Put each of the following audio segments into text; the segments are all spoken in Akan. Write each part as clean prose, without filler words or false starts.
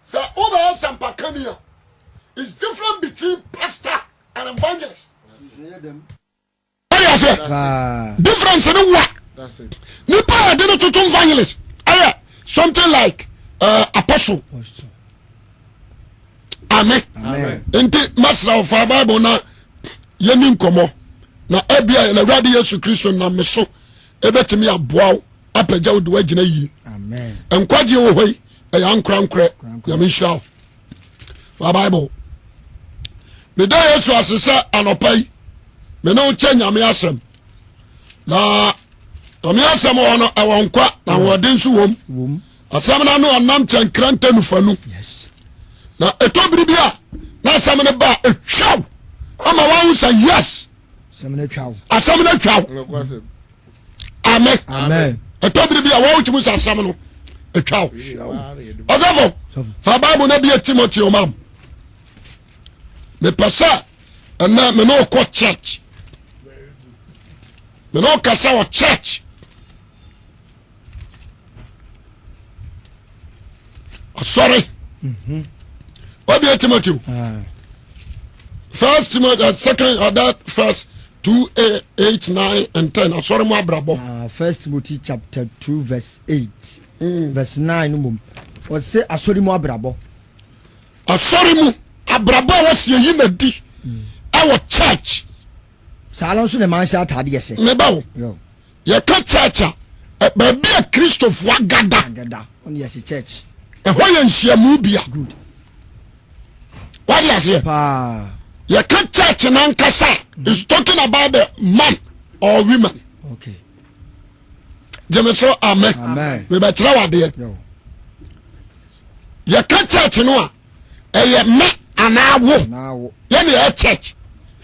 So over Sampakania is different between pastor and evangelist. What do you say? Difference in what? That's it. Nipa didn't to evangelist. Something like apostle. Amen. Amen. Inti masra of our Bible na yenim komo na ebia na Awurade Yesu Kristo na meso ebetimi aboa apagya wo de wagina yi. Amen. Enkwaje wo hoi ya nkran ya mishra. For Bible. Me da Yesu asesa anopai me no che nyame asem. Na nyame asem ono ewonkwa na wode nsu wom. Asem na no anam chenkranta nufanu. Yes. Na etobiri bia na asem ne ba etwaw. Ama wa say yes. Asem ne twaw. Asem ne twaw. Amen. Amen. Etobiri bia wa uchimu sa asem no etwaw. Ozavo. Fa Bible na bia Timothy omam. Me pasa na me no ko church. Me no kasa o church. Sorry. What be Timothy? First Timothy, second or that first 2, 8, 9 and 10. Sorry, my brabo. First Timothy chapter 2 verse 8, verse 9. Or say asori mo abrabo. Asori mo abrabo was ye di. Our church. Salon so the man shout atade yese. Me ba wo. Yo. Ye ka church a baby a Christopher gada. On yes church. E ho ye nhyiamu bia. Good. What do you say? Pa. Ye ka church na nkasa is talking about the man or women. Okay. Jemeso amen. Amen. We be try wade. Yo. Ye ka church no a ye me anawo. Now. Ye ne church.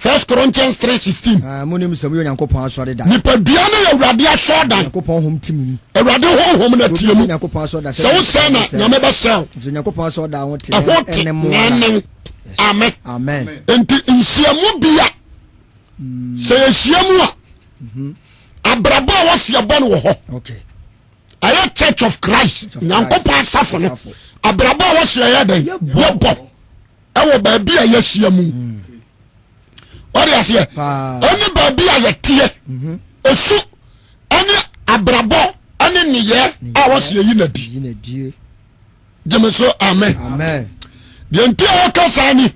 1 Corinthians 3:16. Monim Samuel Yankopon asore da. Nipa bia na Awurade asore da. Yankopon hom timu. Awurade honhom na tie mu. Yankopon asore da. So say na nyame be sel. Yankopon asore da won te. Amen. Amen. Amen. Enti nhyiamu bia. Say nhyiamu a. Abrabo was your born wo ho. Okay. Aya Church of Christ. Yankopon asafo no. Abrabo was your head. Yo bo. Ewo ba bia ya hyiamu. What do you say? Any baby a tie. Esu any abrabo any niye a was ye yinadi. Jemeso amen. Amen. The entire kasani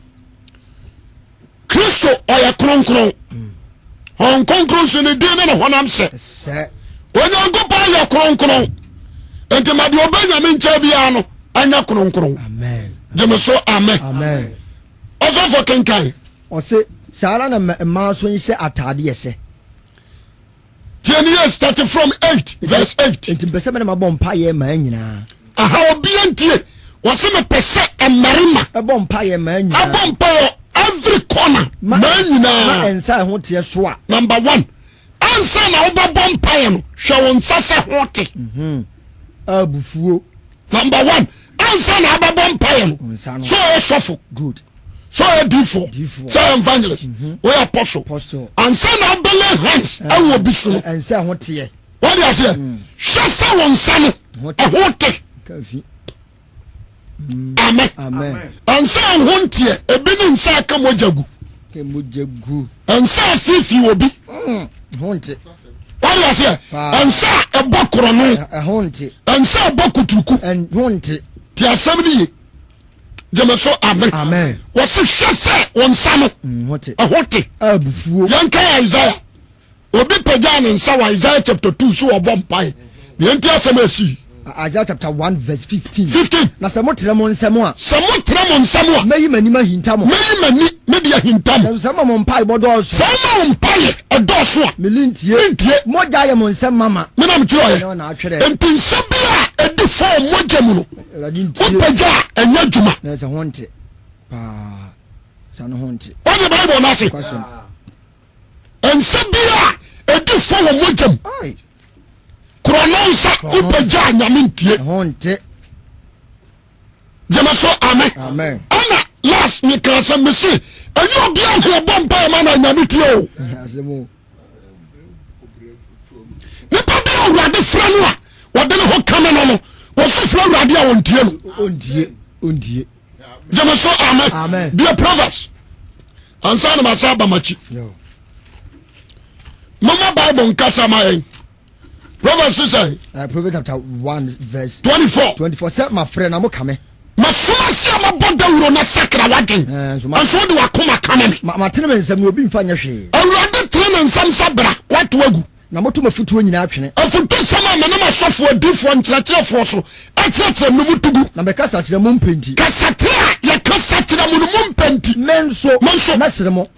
Kristo oya kronkron. Hon kronkron so ne din na honam se. Onyango pa ya kronkron. Enti ma de obanya me ncha bia no anya kronkron. Amen. Jemeso amen. Amen. Also for kenkai. O se Sara na ma so nse atade yese. 10 years starting from 8 verse 8. Enti pese me na mabom pa ye ma nyina. Aha obi antie. Wase me pese emarima. Ebom pa ye ma nyina. Abom pa every corner. Ma nyina. Ma ensa ho te so a. Number 1. Ansa na obabom pa ye no. Hwe won sase ho te. Abufuo. Number 1. Ansa na ababom pa ye no. So suffer. Good. So a D4. So evangelist. We apostle. And send out belly hands. I will be soon. And say what here. What do you say? Shasa one son. What? Amen. Amen. And say one tear. A bin inside Kamojagu. Kamojagu. And say Sisi will be. Haunted. What do you say? And say a bokrono. A haunted. And say a bokutuku. And haunted. The assembly. Jemeso amen. Amen. Wase hwese won sa no. Ahote. Abufuo. Yanka Isaiah. Obi pagya ne nsa wa Isaiah chapter 2 so obompai. The enti asem asi. Isaiah chapter 1 verse 15. 15. Na se motre mo nsem a. Se motre mo nsem a. Meyi mani ma hinta mo. Meyi mani me dia hinta mo. Se mo mpai bodo so. Se mo mpai edo so a. Melintie. Moja ye mo nsem mama. Me na mtiro ye. Na atwere. Enti nsa bia edi fo moja mu no. Wo pagya enya djuma. Na se honte. Pa. Sa no honte. What the Bible na say? Nsa bia edi fo moja mu. Ai. Krononsa upagya nyame ntie. Honte. Jemeso amen. Amen. Ana last ni kansa mesi. Enyo bia ho bompa ma na nyame tie o. Asemo. Ni pa bia urade fra no a wode ne ho kame no no. Wo so fra urade a wontie no. Ondie. Undie. Jamaso amen. Amen. Be a Proverbs. Ansa na masaba machi. Yo. Mama Bible nkasa mai. Proverbs say Proverbs chapter 1 verse 24. 24. Say my friend amo kame. Masoma sia maboda wuro na sakra wagen. Anso de wakoma kame me. Ma tene me nsam obi mfa nya hwe. Awurade tene na nsam sabra watu wagu. Na moto mafutuo nyina atwene. Afutu sama na na masofo adifo nkyerɛkyerɛfo so. Akyerɛkyerɛ mu mutugu. Na bɛkasa kyerɛ mu mpenti. Kasatra ya kasatra mu mu mpenti. Menso masere mo.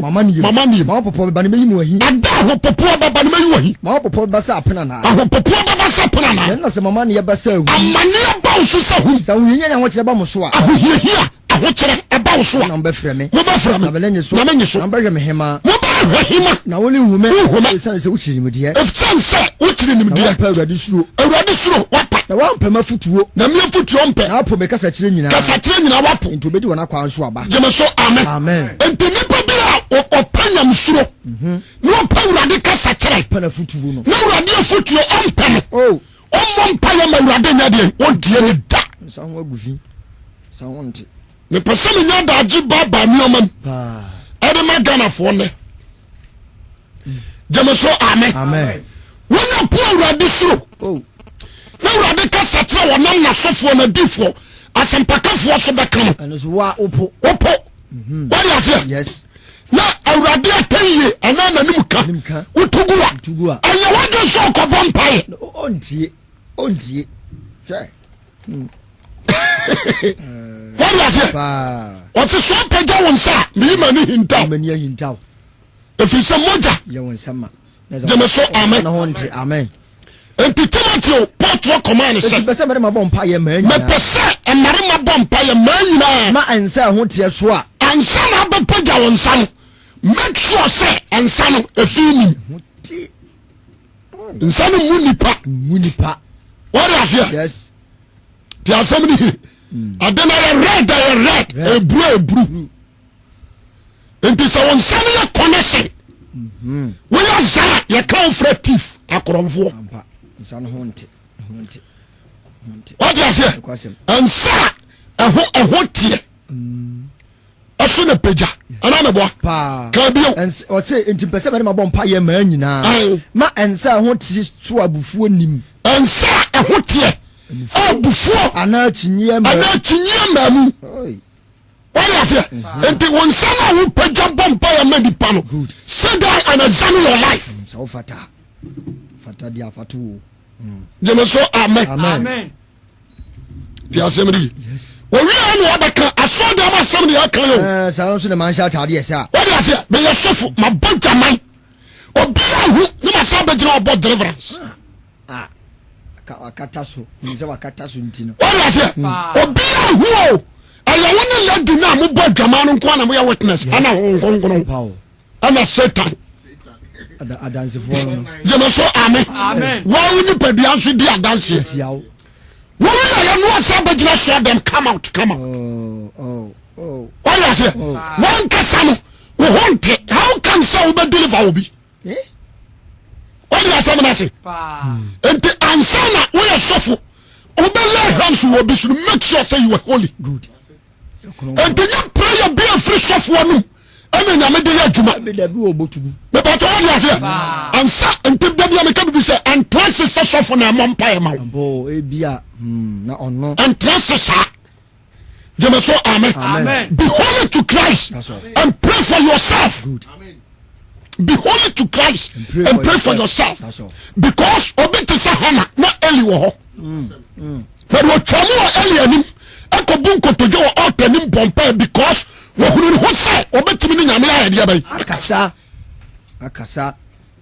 Mama ni. Mama popo ba ne meyi mu ahi. Ada ho popo ba ne meyi ahi. Mama popo ba sa apena na. Aho popo ba sa apena na. Na se mama ne ba sa hu. Amane ba so sa hu. Sa hu nyanya ho kyerɛ ba mo so a. Aho hia aho kyerɛ eba wo so a. Na mbɛfrɛ me. Mo ba frɛ me. Na bɛlɛ nyeso. Na menyeso. Na bɛhwɛ me hema. Mo ba hema. Na woni hume. Sɛ se wukyiri mu de. Efsan sɛ wukyiri nim de. Na pa Awurade suro. Awurade suro wapa. Na wampa mafutuo. Na me futuo mpe. Na apo me kasa kyerɛ nyina. Kasa kyerɛ nyina wapo. Nti obedi wona kwa nso aba. Jemeso amen. Amen. Enti nipa bi a opanyam suro. No pa Awurade kasa kyerɛ. Pa na futuo no. Na Awurade futuo ompe no. Oh. Omo mpa ya ma Awurade nya de. Odie ne da. Sa ho agufi. Sa ho nti. Me pese me nya daji baba mi omam. Pa. Ede ma Ghana fo ne. Jemeso amen. Amen. Wona po Awurade suro. Oh. Na Awurade kasa kyerɛ wonam na sofo na difo. Asempakafo so bɛka no. Ano so wa opo. Opo. What you say? Yes. Na Awurade ataye ana nanim ka. Utugu a. Anya wade so kɔbɔ mpae. Ontie. Sure. What you say? What is so pagya won sa? Me mani hintaw. Mani hintaw. Efisa moja. Ya won sama. Jemeso amen. Na honte amen. Enti Timothy Paul command say. Pese me ma bɔ mpae ma nyina. Me pese emare ma bɔ mpae ma nyina. Ma ansa ho tie so a. Ansa na be pagya won sa no. Make sure say ansa no efini. Nsa no mu nipa. What you say? Yes. The assembly adena red ebru enti so won sane ya connection we ya za ya confratif akoromfo nsa no honte what you say ansa eho tie aso na peja ana me boa pa ka bio o say enti pese me ma bɔ mpae ma nyina ma ansa ho tie so abufuo nim ansa eho tie abufuo ana chinyia mamu what you say enti won sana wo peja bompa ya ma nipa no sit down and examine your life so fata dia fatu jemeso amen amen the assembly yes we no abaka aso da ma assembly akan yo sa so na man sha tade esa what you say be yesofo ma bodwaman obi ahu ni ma sa begina obo deliverance wakata so nse wakata so ntino what you say obi ahu aya woni lady na mo bodwaman nko na mo ya witness ana nkonkono power ana Satan adanse fo no jemeso amen wa woni padua so di adanse tiawo wọ́n yà no asa begina show them come out what you say one kasa no we want it how can so be deliver obi what you say me say enti ansana we are suffer obi lay hands wo obi should make sure say you are holy good enti you prayer be a free suffer no ene nyame de ya djuma be da bi obotugu me pa to what you say ansa enti da bi ameka bi say and twice suffer na mompa ma bo ebia na ono and twice sa jemeso amen be holy to Christ and pray for yourself good be holy to Christ and pray for yourself because obiti sa hana na Eli wo ho but wo twamu Eli anim ekobun kotojo wo altanim bompa because wo hunu ho say obiti mi nyame ya de abai akasa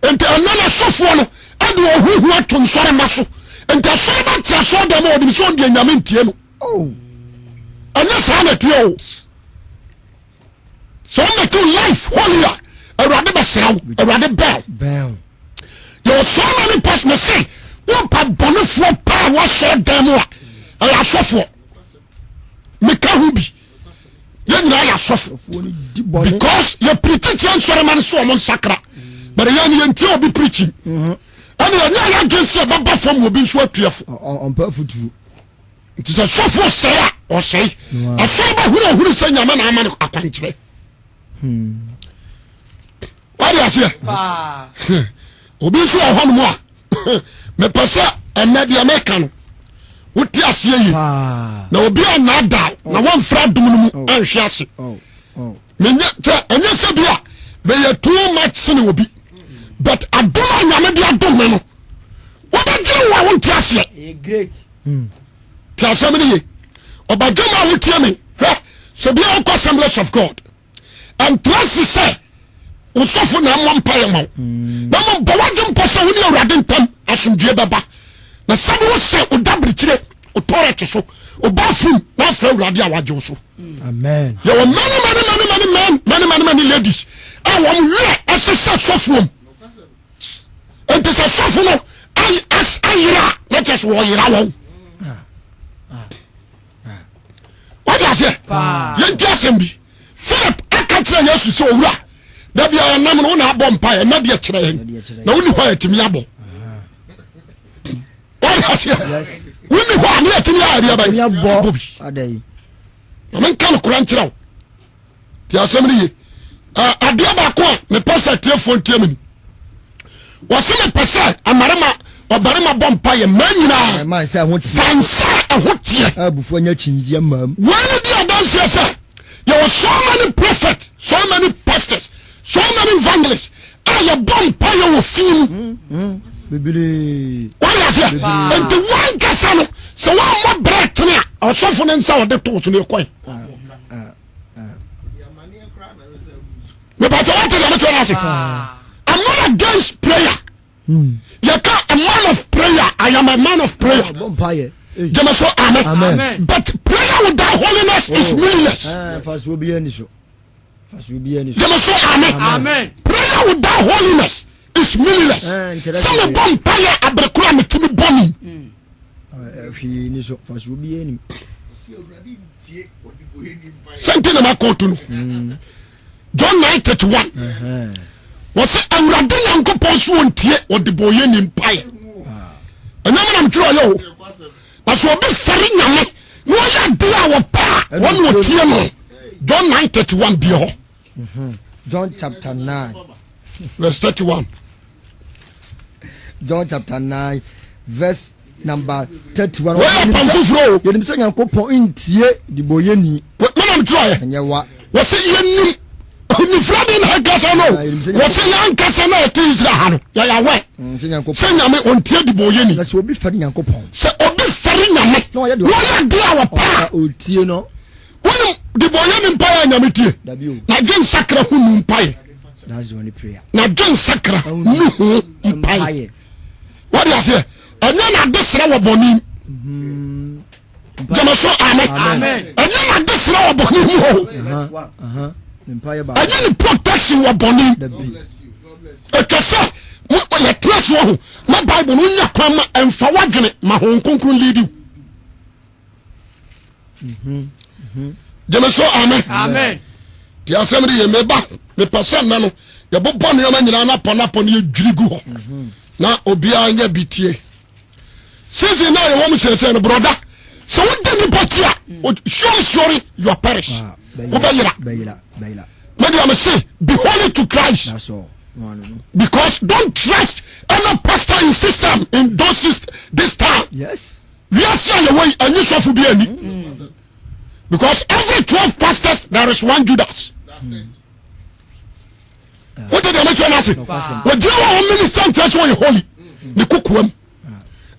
enti anana sofo no ade wo huhu aton sore maso enti asore ba tia so dem o dem so de nyame ntie no anya sa na tie o so make your life holier Awurade besraw Awurade bell you so many persons say wo pa bonofo pa wo so dem a ya sofo me ka hu bi ye nyina ya sofo because you preach yan sore man so mon sakra but yan ntie obi preaching and you ya get say baba from obi so atuefo on pa futu it is a sofo say ɔsɛe asɔre ba huru sɛ nyame na ama no akwankyerɛ wade aseɛ obi nso wɔ hɔ no mu a mepɛ sɛ ɛnɛ deɛ meka no wote aseɛ yi na obi a naada na wɔmfra dom no mu anhwe ase menyɛ ɛnyɛ sɛ bi a bɛyɛ too much sene obi but adom a nyame de adom me no wobɛgyere wo a wonte aseɛ ti asɛm no ye ɔbadwom a wotie me hwɛ sɛ bia wokɔ Assemblies of God ɛntra se sɛ wosɔfo na mmɔ mpayɛ ma wo na mmɔ wadwe mpɔ sɛ wo ne Awurade ntam asomdue bɛba na sɛbe wo sɛ woda birikyire wotɔrɛte so woba fom na afra Awurade a wagye wo so amen yɛwɔ many ladies a wɔm werɛ ɛsesɛ sɔfoɔ m enti sɛ sɔfo no ayera a na kyɛ sɛ wɔyera wɔn wode aseɛ yɛnti asɛm bi Philip aka kyerɛ Yesu sɛ owura da bia yɛnam no wona abɔ mpa ɛna deɛ kyerɛ yɛn na woni hɔ a yɛtumi abɔ wode aseɛ woni hɔ a ne yɛtumi adeɛ ba bɔ bi na menka no kora nkyerɛ wo nti asɛm no ye adeɛ baako a mepɛ sɛ tiefoɔ ntie me ni wɔse mepɛ sɛ ɔbarima bɔ mpa yɛ ma nyinaa fansa ɛho teɛ wɔne de adanseɛ sɛ yɛwɔ so many prophets, so many pastors, so many evangelists a yɛbɔ mpa yɛ wɔ fie mu wode aseɛ enti wankasa no sɛ woammɔ berɛ tene a ɔsɔfo no nsa wɔde too so no ɛkɔe mepatɛ wote deɛ metwɛ no ase I'm not against prayer yɛka a man of prayer I am a man of prayer Jama so amen. But prayer without holiness is meaningless. Jama so amen. Prayer without holiness is meaningless. Some bomb prayer abrekura metimi boni. Sente na makoto no. John 9:31. Was awurade Nyankopɔn so ontie odiboye ni mpae. Anyama na mtro yo. As obi fere nyame no ya de a wo pa won wo tie no John 9:31 bi ho John chapter 9 verse 31 John chapter 9 verse number 31 we pamfufuro yenim se Nyankopɔn ntie di boyeni manam tuaye enyewa wo se yenim ni frade na kasa no wo se yan kasa na to Israel ha no ya ya we se nyame ontie di boyeni na se obi fere Nyankopɔn se obi fere nyame no ya de a wo pa otie no woni di boyeni mpa ya nyame tie na gwen sakra hu nu mpa that's the only prayer na gwen sakra nu hu mpa what do you say anya na desra wo boni jama so amen anya na desra wo boni ho anya ni protection wo boni etose mo ye trust wo na bible no nya kwa ma emfa wadwene ma ho nkonkron lead you jama so amen ti asem ye meba me person na no ye bobɔ ne yama nyina na pɔna ye dwiri gu ho na obia anya bitie sisi na ye wom sese no broda so what the nipatia surely you are perish bayira maybe I say be holy to Christ. That's all. No. Because don't trust any pastor in system in this time. Yes. We are seeing the way and you suffer be any. Because every 12 pastors there is one Judas. That's it. What did they make you say? What do you want minister to show you holy? The kukuam.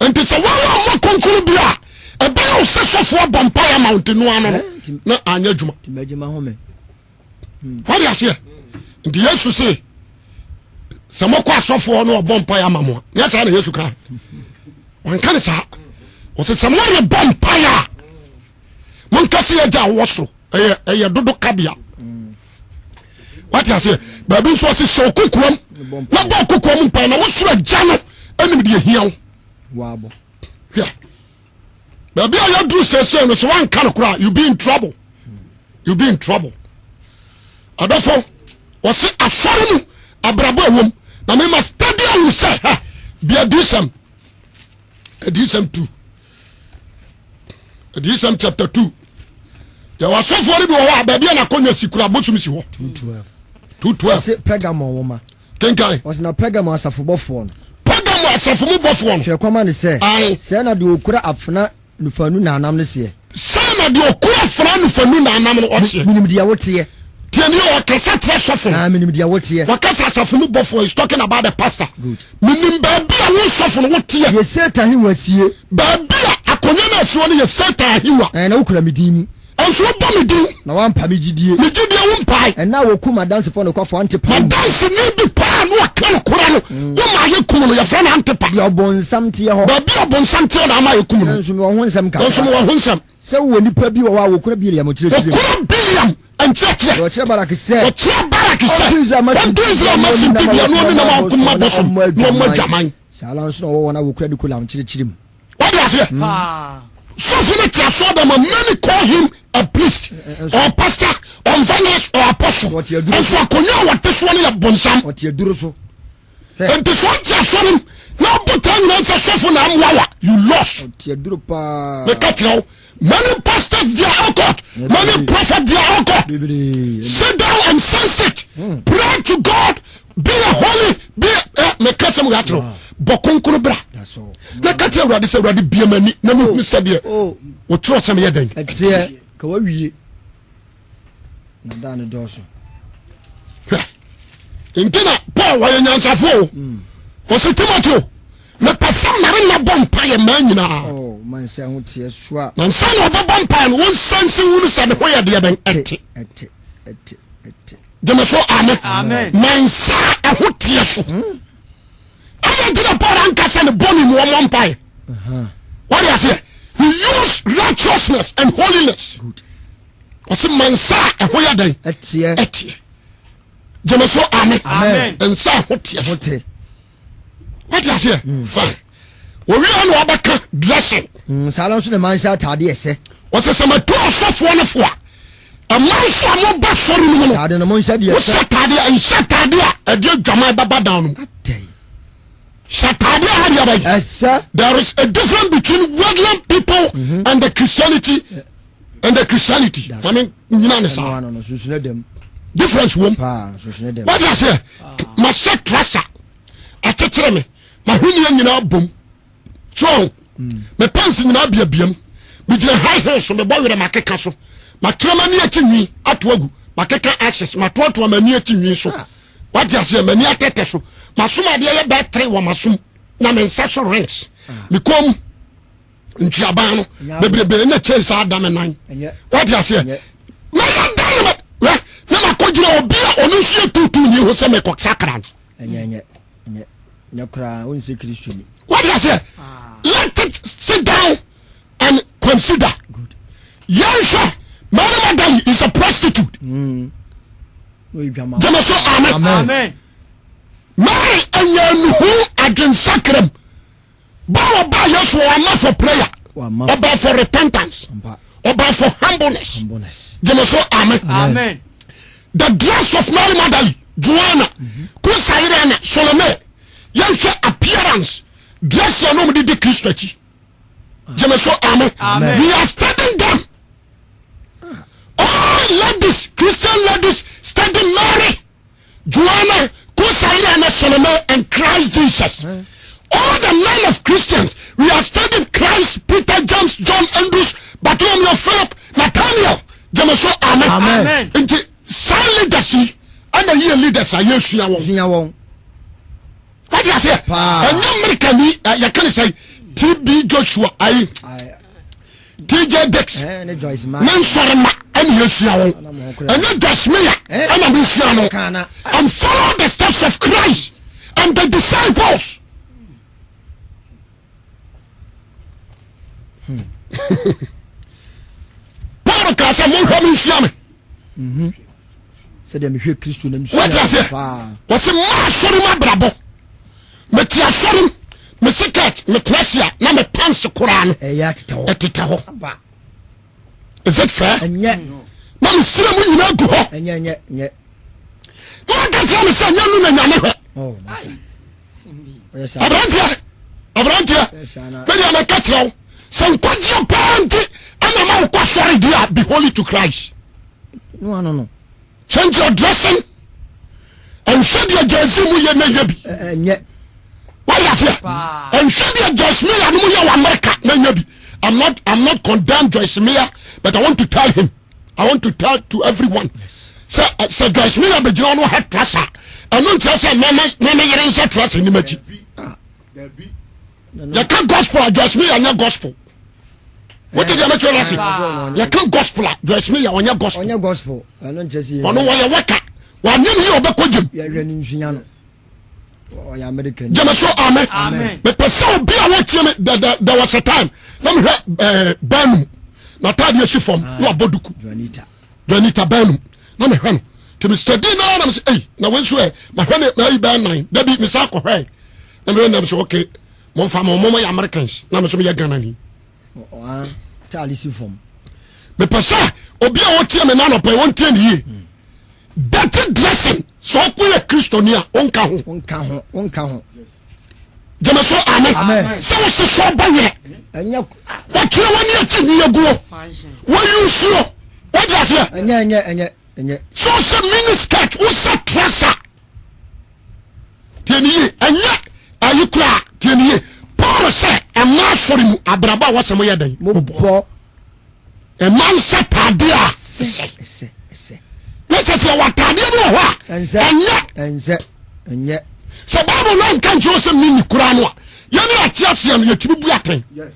And to say one more conclude bia. A better session for Vampire Mountain no na anya juma. What do you say? The Jesus say Samoko asofo no Vampire mamo. Yes I Jesus ka. One kan sa. O say Samuel Vampire. Mon kasi ya ja woso. Eye dodo kabia. What you say? Baby so say so kukuam. Na ba kukuam mpa na wo sura jano enim de hiaw. Wabo. Yeah. Baby you do say no so one kan kura you be in trouble. You be in trouble. Adofo o say asore mu abrabo wom na me must study and say be a disem 2 Edisem chapter 2 yɛ wɔ asɔfoɔ no bi wɔ hɔ a baabi a n'akonnwa si kura bosom si hɔ 212 Pergamon woma kenkan ɔsɛ na Pergamon asafobɔfoɔ no Pergamon asafo mu bɔfoɔ no hwɛ kɔma ne sɛ sɛ na de okura afena nufanu nanam no seɛ sɛ na de okura afena nufanu nanam no ɔseɛ minim deɛ woteɛ tiɛni ɔkasa kyerɛ sɔfo minim deɛ woteɛ wakasa asafo mu bɔfoɔ is talking about the pastor minim baabi a wo sɔfo no woteɛ yɛ Satan ahengua sie baabi a akonnwa no asiwɔ no yɛ Satan ahengua na wokura me din ɛnso wobɔ me din na woampa me gyidie wo mpae ɛna wɔkum adansefoɔ no kɔfoɔ Antipa madanse ne bi paa ne waka no kora no woma yɛkum no yɛfrɛ no Antipa deɛ ɔbɔnsam teɛ hɔ baabi a ɔbɔnsam teɛ na ama yɛkum no nso mewɔ ho nsɛm nso mewɔ ho nsɛm sɛ wowɔ nnipa bi wɔ hɔ a wɔkura Biliam kyerɛkyerɛ wɔkura Biliam nkyerɛkyerɛ wɔkyerɛ Barak sɛ wɔkyerɛ Barak sɛ ɔnto Israel masim bibia no ɔne nam akoma bɔsom na ɔmmɔ adwaman saa ala nso na wɔwɔ na wɔkura Nikolam kyerɛkyerɛ mu wode aseɛ sɔfo no te asoɔ dama many call him a priest or pastor or evangelist or apostle ɛnso akonnwa a wɔte soɔ no yɛ bonsam ɔte aduro so nti sɛ ɔte asoɔ no na ɔbotaa nyina sɛ sɔfo na amoawa you lost ɔte aduro paa meka kyerɛ wo many pastors they are out many prophets they are out sit down and sense it pray to God be a holy be meka sɛ mo yɛ akyerɛ bɔ konkono bra na ka kyerɛ Awurade sɛ Awurade bia m'ani na mehu sɛdeɛ wɔkyerɛ sɛ meyɛ dɛn ɛteɛ ka wawie na da ne dɔɔso nti na Paul wɔyɛ nyansafoɔ o ɔsɛ Timoteo mepɛ sɛ mmare na bɔ mpayɛ maa nyinaa mansɛ ho teɛ so a na nsa na ɔbɛbɔ mpayɛ no wonsansi wu no sɛ ne ho yɛ deɛ bɛn ɛte gyeme so amen mansa ɛho teɛ so ɛna nti na Paul ankasa ne bɔne mu wɔmmɔ mpaeɛ wade aseɛ he used righteousness and holiness ɔsɛ mansa a ɛho yɛ dɛn ɛteɛ gyeme so amen nsa ɛho teɛ so wade aseɛ fine wɔwia na wɔbɛka dressing saa no nso ne manhyɛ atadeɛ sɛ ɔsɛ sɛ mato ɔsɔfoɔ no fo a ɛmanhyɛ a moba sɔre no mu no tade no monhyɛ deɛ wohyɛ tadeɛ nhyɛ tadeɛ a ɛdeɛ dwaman bɛba down no mu hyɛ tadeɛ a hadeɛ bɛyi ɛsɛ there is a difference between regular people and the Christianity I mean nyina ne saa difference wom wade aseɛ mahyɛ trasa akyekyere me mahwenneɛ nyinaa bom so me pants nyinaa biabiam megyina high heels so mebɔ werɛ makeka so matwerɛ m'ani akyi nwi ato agu makeka ashes matoatoa m'ani akyi nwi so wade aseɛ m'ani atɛtɛ so masom adeɛ yɛ bɛɛ tere wɔ masom na me nsa so rings me kɔm ntwiaban no bebrebe na kyɛn saa da me nan wade aseɛ na yɛ dan na makɔgyina obi a ɔno nso yɛ tutu ni ho sɛ mekɔ sakra no what do you say? Let it sit down and consider. Yansha, Mary is a prostitute. Jamaso, amen. Mary and Yanuhu against sacrum. Bow by us for prayer, or by for repentance, or by for humbleness. Jamaso, amen. The dress of Mary Magdalene, Joanna, Kusairana, Solomon, Yansha appearance. Dress your name did the Christianity. Jemeso amen. We are studying them. All ladies, Christian ladies, studying Mary, Joanna, Kusaira, and Solomon, and Christ Jesus. All the men of Christians, we are studying Christ, Peter, James, John, Andrews, Bartholomew, Philip, Nathaniel. Jemeso amen. Into sign leadership and the year leaders are yes. What do you say? And American, you can say TB Joshua, TJ Dex, Nansarama, and Yeshua, and Dasmia, and Abisiano, and follow the steps of Christ and the disciples. Paul Casa Mohammed, said them here Christian. What do you say? What's a master brabo? Me tia sorum me siket me presia na me pants koran etita ho is it fair enye na me sire mu nyina gu ho enye what that you say nyanu na nyame hwe oh abrantia me dia me ka kire sɛ nkwagyeɛ paa nti ɛna ma wokɔ sɔre deɛ be holy to Christ. No. Change your dressing. Nhwɛ deɛ gyasi mu yɛ na nya bi. Ɛnyɛ. Why aseɛ? Nhwɛ deɛ Joyce Meyer no mu yɛ wɔ America na nya bi. I'm not condemn Joyce Meyer, but I want to tell him. I want to tell to everyone. Sɛ Joyce Meyer bɛgyina no head trasa. Ɛno nkyerɛ sɛ mɛmɛ yere nhyɛ trasa nim akyi. Yɛka gospel a Joyce Meyer nyɛ gospel. What did you make your lesson? You can't gospel. Joyce Meyer on your gospel. On your gospel. I don't just see. On your worker. One name here about Kojim. You are running Fiano. Oh, you American. Jamaso, amen. But person be a watch him. There was a time. Let me hear Banu. Natalia Shifom. You are Boduku. Juanita Banu. No me hen. To Mr. D. Now I'm saying, hey, now when swear my friend now ban 9. There be Miss Alco. Hey, I'm say okay. Mon femme, Mama Americans. Now I'm saying you're Ganani. Charlie form. Me pesa obi a wotie me na no pe wontie ne ye. Dirty dressing so ku ye Kristonia onka ho. Jamaso amen. So wo se so ba ye. Enya what you want ye ti ni aguo. What you sure? What does here? Enya. So se mini skirt wo se trouser. Tieni enya ayukra tieni Paul say a man sorry mu abraba wasem ye dan. Mo bo a man set tadia se let's say what tadia no ho enye se Bible no kan jo se mini kura no ye na atiase no yetumi bu aten yes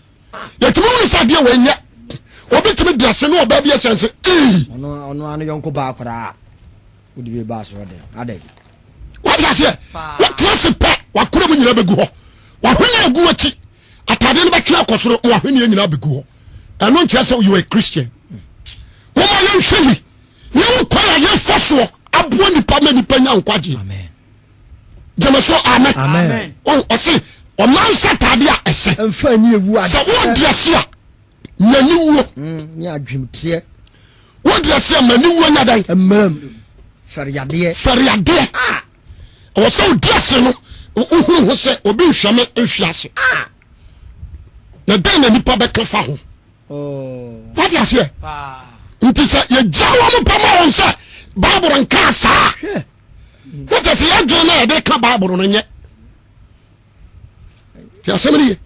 yetumi no sa dia wenye obi tumi dress no oba bi esense ono anu yonko ba akora odi be ba so de ade what you say what dress pe wakura mu nyina begu ho wa hwene agu achi atade no betwe akosoro wa hwene nyina begu ho eno nkyerɛ sɛ you are a Christian mama yɛ nhwɛyi ne wo kwara yɛ faso aboa nipa ma nipa nya nkwagye amen jamaso amen on ɔse ɔman satade a ɛsɛ ɛmfa ni ewu ade sɛ wo dress a nani wo ni adwemtie wo dress a mani wo nya dan emram fariade ɔwɔ sɛ wo dress no wo sɛ obi nhwɛme nhwiase na dan na nipa bɛka fa ho what you say nti sɛ yɛgya wo mo pama wɔn sɛ Bible nka saa what you say yɛdwe na yɛde ka Bible no nyɛ ti asɛm ne ye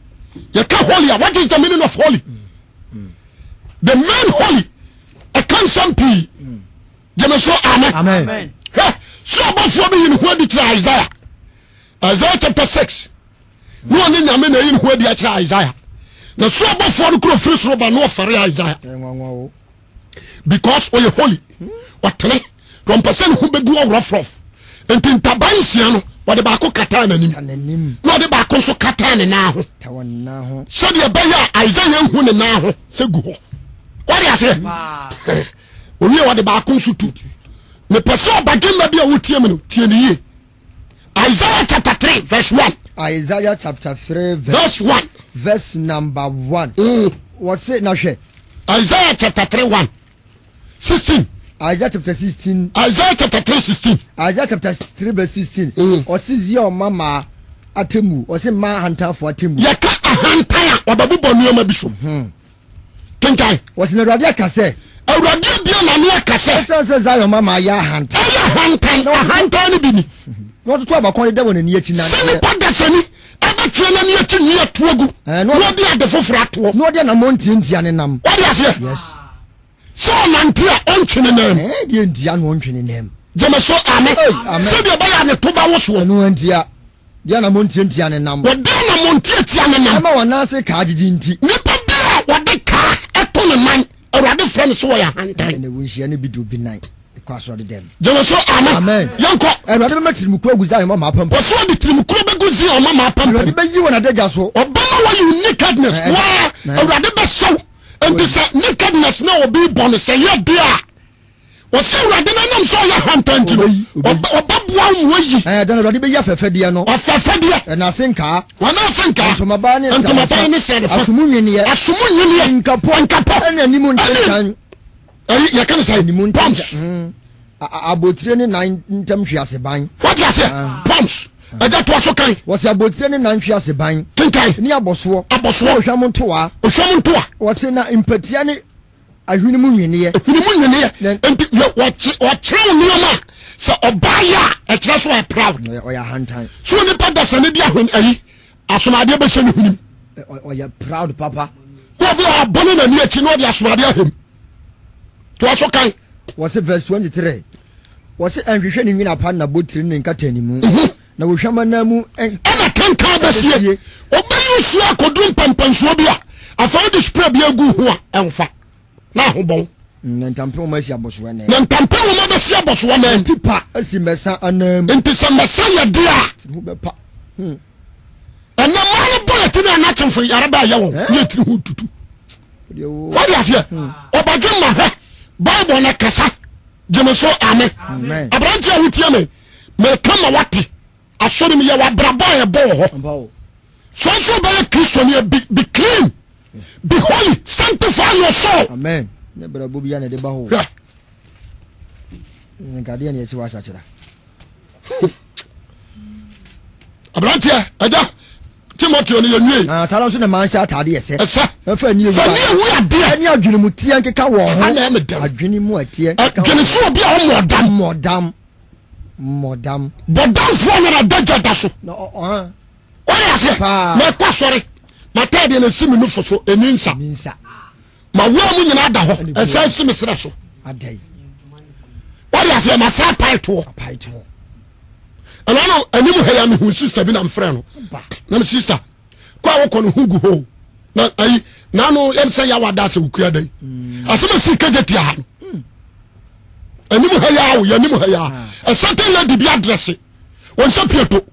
yɛka holy. What is the meaning of holy? The main holy a cancer pii gyeme so amen so abɔfoɔ bi yi ne ho adi kyerɛ Isaiah chapter 6 no ɔne nyame na yi ne ho adi akyerɛ Isaiah na so abɔfoɔ no kuro firi soro ba no ɔfɛre Isaiah because ɔyɛ holy ɔtene ɔmpɛ ne ho bɛgu ɔworɔfrɔf nti ntaban nsia no wɔde baako kataa n'anim na ɔde baako nso kataa ne nan ho sɛdeɛ ɛbɛyɛ a Isaiah hu ne nan ho sɛ gu hɔ wɔde aseɛ owie wɔde baako nso tu mepɛ sɛ ɔbadwemma bi a wotie mu no tie ne yie Isaiah chapter 3 verse 1 Isaiah chapter 3 verse 1 verse number 1 what's it now share Isaiah chapter 3 1 16 Isaiah chapter 16 Isaiah chapter 3 16 Isaiah chapter 3 verse 16 osizi o mama atemu osi ma hantafo atemu yeka ahantan a obabubo nuoma bi so kenkan osi na Awurade akase Awurade bia na ne akase se Zion mama ya hantan ahantan ni bi ni no to abakon de woni ati na se ni padasani abatwe na ne ati ni atuagu no de ade foforo ato no de na monti ntia ne nam what you say yes so nante a ontwene nam de ntia no ontwene nam jeme so amen se de baya ne to ba wo so no ntia de na monti ntia ne nam wo de na monti atia ne nam ma wona se ka agigi nti nipa bia wo de ka eto ne man Awurade friend so ya hantan ne wunhia ne bidu bi nan kwaso de dem jeme so amen yanko Awurade be matiri mukuru guza ma ma pam wo so de tiri mukuru be guzi o ma pam Awurade be yi wona daga so obama wa uniqueness wa Awurade be show enti se nakedness na obi born se ye dia o se Awurade na nam so ya hantan ti no obabua mu yi dan Awurade be ya fefede no afefede na senka wana senka ntomaba ne se asumunwene nkapo na nimu ntan ya kan say nimu pumps abotire ne nan ntam hwe ase ban. What you say? Pumps. Eja to aso kan. Wose abotire ne nan hwe ase ban. Tinkai. Ni aboso. Aboso. Ohwam ntoa. Ohwam ntoa. Wose na empatia ne ahwene mu nwene. Ahwene mu nwene. Enti wo nioma. So obaya e kire so e proud. Oya hantan. So ni pada sane dia hwen ayi. Asomade be hye ne hunim. Oya proud papa. Wo be abone na ni achi no de asomade ahem. To aso kan. Wose verse 23. Wose anhwehwe ne nwina pa na botire ne nkata ni mu. Na wo hwama na mu ana kanka basie. Obayi su akodum pampansuo bia. Afa de spray bia gu ho a enfa. Na hobon. Ntampe wo masi aboso na. Ntampe wo ma basi aboso na ntipa asi mesa anam. Enti se mesa ya de a. Ho be pa. Ana mane boyeti na na chemfo yare ba ya wo. Ye tiri hu tutu. What you say? Obadwe ma hwe. Bible na kasa. Jemeso amen. Abranti a wutie me kama wate. Asori me ya wa brabo ye bo ho. So be Christian be clean. Be holy, sanctify your soul. Amen. Ne brabo bia na de ba ho. Ngade na yesi wasa kira. Abranti aja Timothy oni yenwie. Sala so na man sha atade ese. Esa. Fa ni ewu. Fa ni ewu ade. Ani adwene mu tie nkeka wo ho. Ana me dem. Adwene mu atie. Adwene so bia ho modam. Bodam fo na daja da so. No What you say? Me kwa sori. Ma tade na simi no fo so eninsa. Ma wo mu nyina da ho. Esa simi sira so. Adai. What you say? Ma sa paito. And I know animu heya me hu sister bi na mfre no. Na me sister. Kwa wo kono hu gu ho. Na ai na no em say ya wada se ukua dai. Asema si kejeti ha. Animu heya wo, animu heya. A certain lady bi address. Won se pieto.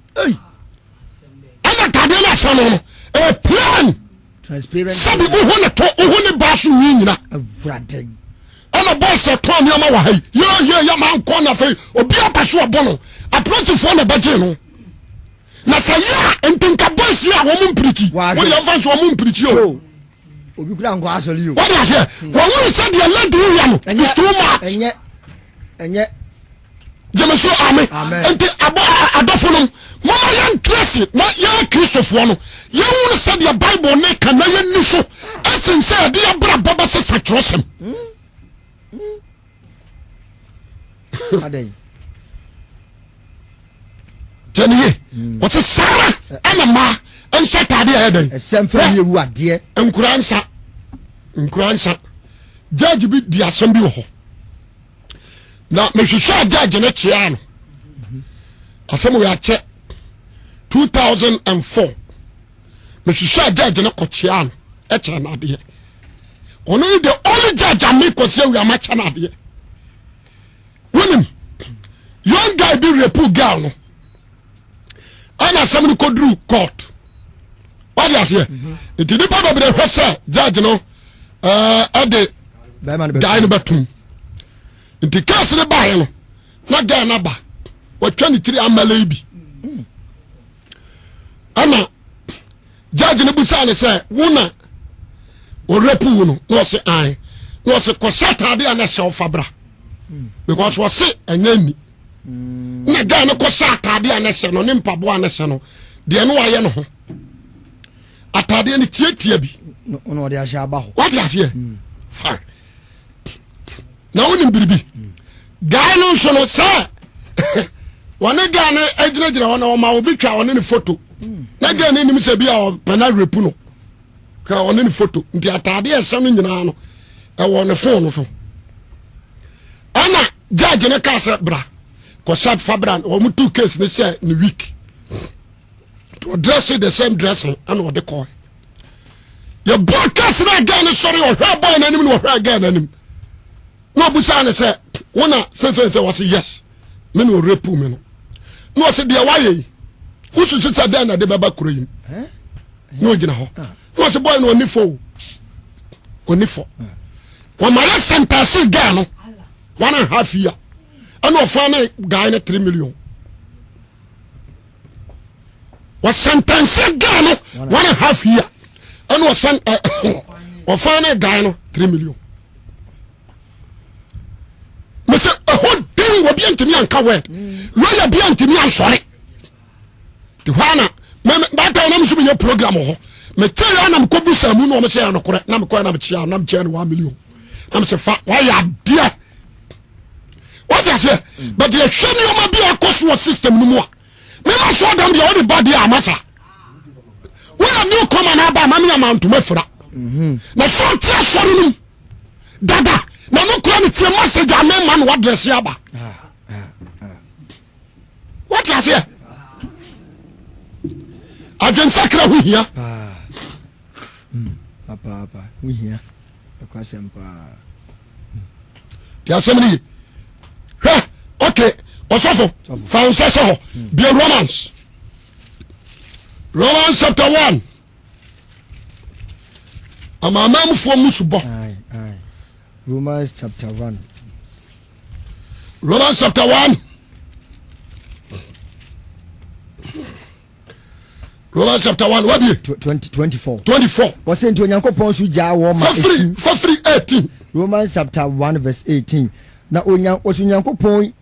Ana kade na so no. A plan. Transparent. Sabi uhone basu nyina. Avradeg. Ana boss e ton ni ma wa hai. Ya man ko na fe. Obi apaso obono. Approach for na baje no. Na saya entinka boss ya wo mun preach. Wo ya fan so mun preach o. Obi kura nko asoli o. What you say? Wo won say the lady ya no. It's too much. Enye. Jemeso amen. Enti adofo no. Mama yan trace na ya Christopher no. Ya won say the Bible na kan na ya ni so. Asen say the bra baba se satrosem. Adai. Teniye. What's a Sarah and ma and Saturday head. A semper you what dear And Kuransa. Judge be the assembly ho. Now me should show judge in a chiano. Assembly a check 2004. Me should show judge in a cochiano. Echana dear. Only the only judge I make was here we are much an idea. Women, young guy be repu girl no. Ana somebody could do court. What you say? It is the part of the first judge no. At the guy number 2. In the case of the buy no. Not guy number. What 23 amalebi. Ana judge no busane say wona o repu no say I no say ko Saturday na show fabra. Because was say enye ni na guy no ko Saturday na she no ne mpabo na she no de no waye no ho atade ni tietie bi no de ahia ba ho. What you say? Fine. Na woni biribi guy no so no say one guy na ejina ho na o ma obi twa one ni photo na guy na nim say bi a pana repu no ka one ni photo nti atade e se no nyina no e wo ne phone no so ana judge ne ka say bra ko sharp fabran o mu two case ne say ni week to dress the same dressing and what they call your broadcast na guy ne sorry o hwa boy na nim no hwa guy na nim no busa ne say wona say was yes me no repu me no say dia waye ususu say dan na de baba kuro yim no gina ho no say boy no oni fo wa mala sentence guy no 1.5 year and no funny guy na 3 million was sentence guy no 1.5 year and was funny guy no 3 million. Me say a whole thing lawyer ntimi anka word lawyer bia ntimi ansore de hwana that time na mso me program ho me tell ya na mko busa mu no me say no kore na mko na me chia na me chia 1 million na me say fa why ya dia what you say but the shame you ma be a cost system no mo me ma show them the only body amasa when a new come na ba ma me amount to mefra na so tia sori nim dada na no kura ni tie message amen man what dress ya ba what you say again sakra hu hia papa hu hia akwasempa ti asemni okay osofo found session be Romans chapter 1 amamam fo musubo Romans chapter 1 Romans chapter 1 Romans chapter 1 what be 24 was sent to Yankopon su ja wo ma for free 18 Romans chapter 1 verse 18 na Yankopon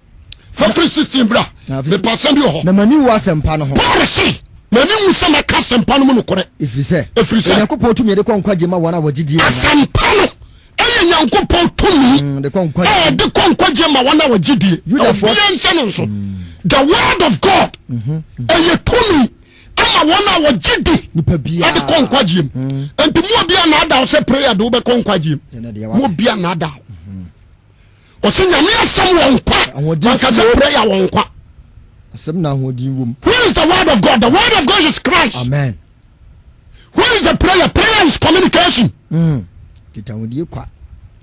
for free 16 bra me pass bi ho na mani wa sempa no ho Paul say mani wu se maka sempa no no kore if you say Yankopon tu me de konkwaje ma wona wagidi sempa no eye Yankopon tu mi de konkwaje de konkwaje ma wona wagidi the word of God eye tu mi ama wona wagidi nipa bia de konkwaje enti mo bia na ada se prayer do be konkwaje mo bia na ada o se nyame asem won kwa maka se prayer won kwa asem na hodi wom who is the word of God? The word of God is Christ. Amen. Who is the prayer? Prayer is communication. Kita hodi kwa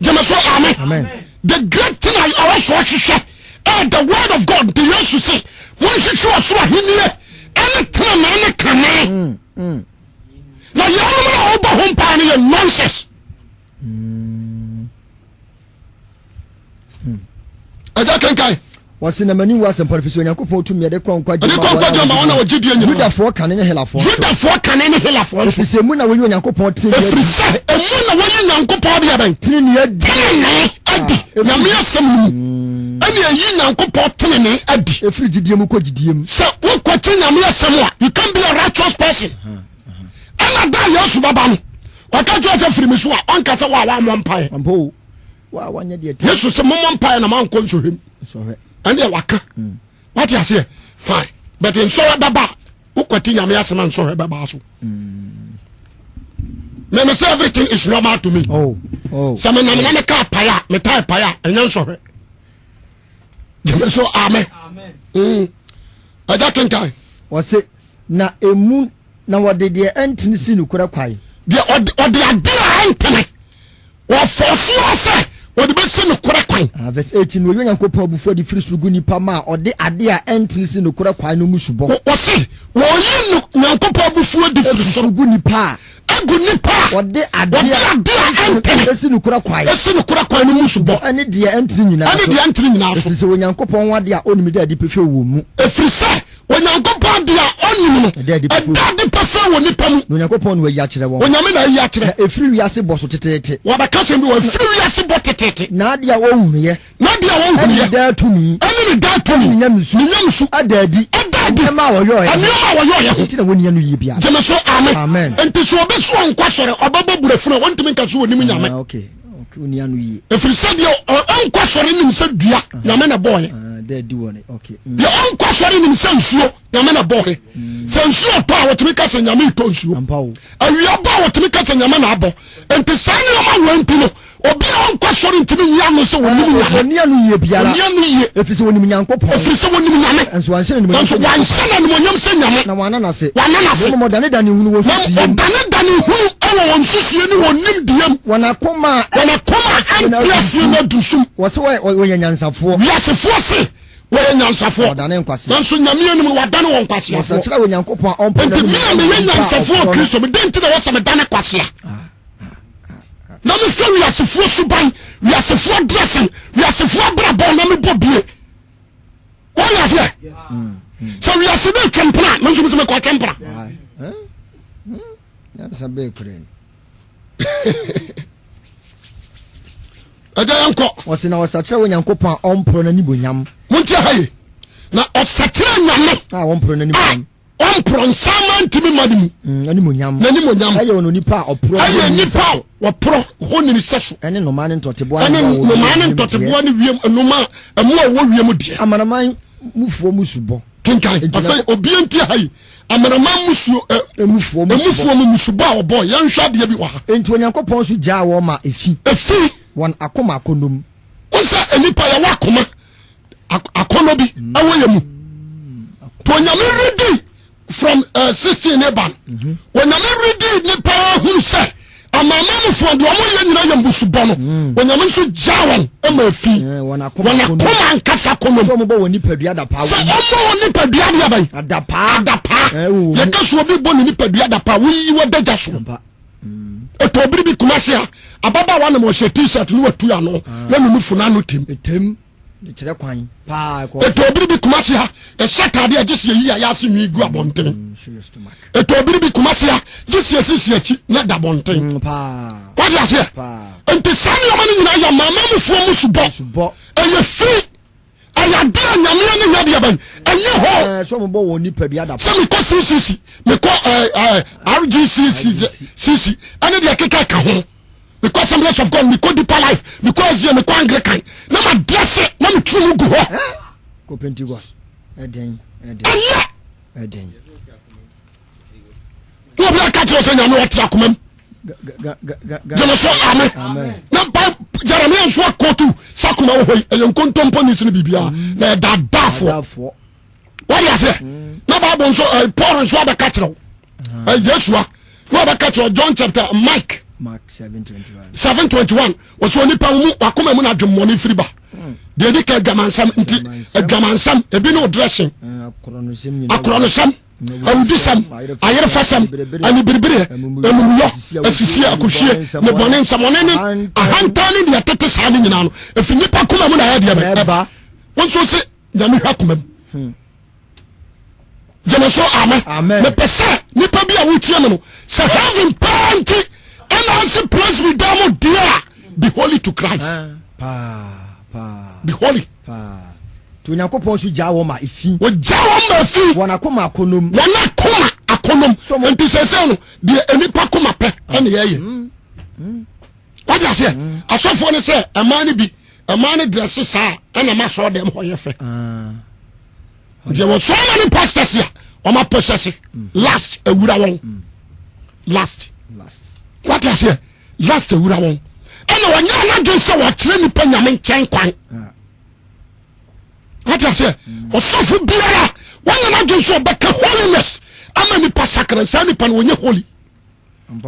Jemaso amen. Amen. The great thing I also share the word of God. The Jesus say when she show us what he need any time any can now you know about home party nonsense. Aja kenkai wasi na mani wa sempa fiso Yankopon tu me de konkwaje ma wona wagidi anyim Judafo kane ne helafo so mu na woyi Yankopon tin efrise emu na woyi Yankopon de aban tin ne adi na me asem mu ani ayi Yankopon tin ne adi efri gidie mu ko gidie mu so wo kwati na me asem a you can be a righteous person ana da Yesu baba no waka jo se firi me so a onka se wa mo mpae ampo wa wanya de Yesu se mo mpae na man kon so hem and they waka what you say fine but in so baba ukwati nyame asema nso he baba so me say everything is normal to me so me na me ka paya me tie paya enya nso he jeme so amen aja kenkai wase na emu na wode de antini si no kura kwai de ode adira antene wo force ose ode be si no kura kwai verse 18 wo Yankopon abufu de firi sugu nipa ma ode ade a antini si no kura kwai no musubo wo se wo yi no Yankopon abufu de firi sugu nipa agu nipa ode ade a antini si no kura kwai no musubo ane de antini nyina so se wo Yankopon wade a onimi de ade pefe wo mu efrise Onyankopon de a onimu no ade pefe wo nipa mu Onyankopon wo ya kire wo onyame na ya kire efiri wiase boso tetete wa baka se bi wo efiri wiase bo tetete na ade a wo hunuye ane da tumi nyamsu adadi ma wo yo ya ntina woni anu yi bia jeme so amen enti so obi so nkwa sore obaba burafuna wontimi nka so woni nyame okay woni anu yi efiri se de nkwa sore nim se dua nyame na boye da di woni okay de nkwa sore nim se nsuo nyame na boye se nsuo to a wotimi ka se nyame to nsuo ampawo awia ba wotimi ka se nyame na abo enti sane ma wanti no obi a nkwa sore ntimi nya no se woni nyame woni anu yi biara woni anu yi efiri se woni Yankopon efiri se woni nyame enso anse ni nyam se nyame na wana na se mo dane hunu wo fisi dane hunu ewo won susie ni wonim diem wana koma antiasie na dusum wo se wo nyansafo yasefo se wo nyansafo dane nkwase nanso nyame anim no wadane won kwase afo kira wo Yankopon ompo na me nyansafo Kristo me denti na wo se me dane kwase na me fɛ wiasefoɔ suban wiasefoɔ dressing wiasefoɔ brabɔ na me bɔ bie wɔn yɛ fɛ sɛ wiase bɛ twɛmpena me nso mi sɛ me kɔ twɛmpena yansa bɛ kure ɛgya yɛn kɔ wɔsi na wɔsa kyerɛ wɔ Yankopɔn a ɔmporo na nibonyam monti haye na osatira nyame wompro nani mu ompro nsama ntimi madimu nani monyam aye ono nipa opro aye nipa opro honini seso ene no mane ntoteboa ene no mane ntoteboa ne wiem enuma emu a wo wiem de amanaman mufuo musubo kinkai afai obienti hayi amanaman musuo emufuo musubo a obo yanhwa de bi wa ha enti onyankopon so gyaa wo ma efi won akoma akonom wonsa enipa ya wakoma akono bi awoyemu to nyame ready from 16 eban when nyame ready nipa hu se amama mufo de omo ye nyina ye mbusubo no when nyame so gyaa ema efi won akoma ankasa konom so mo bo woni padua da pa so omo woni padua de aban adapa ye kaso obi bo ni padua da pa wi wo daja so eto obiri bi kumase a ababa wa na mo she t-shirt no watu ya no na no funa no tem de kire kwan pa ko eto obiri bi kumase ha e shatade a gese yi ya se nwi gu abonten eto obiri bi kumase ha gese sisi achi na da bonten pa what you say enti sani o mani nyina ya mama mufuo musubo eye fi aya dia nyame ne nya dia ban enye ho so mo bo woni padua da pa se me ko CCC me ko RGCC ane dia keka ka ho because Assemblies of God me ko Deeper Life because here me ko Anglican na ma dress na me tunu gu ho ko Pentecost eden to bla ka tro se nya no otia komam jama so amen na ba Jeremiah so akotu sakuma wo hoy e nkontompo ni sinu bibia na da dafo what you say na ba so Paul so ba ka tro Yeshua no ba ka tro John chapter Mark 7:21 was only pa mu akoma mu na dwemmone firi ba de di ka gamansam nti gamansam ebi no dressing akronosam awudisam ayerfasam ani birbire emuyo asisi akohie ne bone nsamone ne ahantane de atete saa ne nyina no efi nipa koma mu na ya de ba won so se nyame hwa koma jama so amen me pese nipa bi a wotie me no se heaven party and as praise me down dear be holy to Christ be holy to nyankopon so gyaa wo ma efi wo gyaa wo ma efi wona koma akonom enti sese no de enipa koma pe ene yeye what you say asofo ne se amani dress sa ena ma so dem ho ye fe je wo so many pastors here o ma possess last ewura won last what you say last ewura won ena wanya na de se wo kire ni pa nyame nchen kwan what you say osofo biara wanya na de so beka holiness ama ni pa sakran sa ni pa no nye holy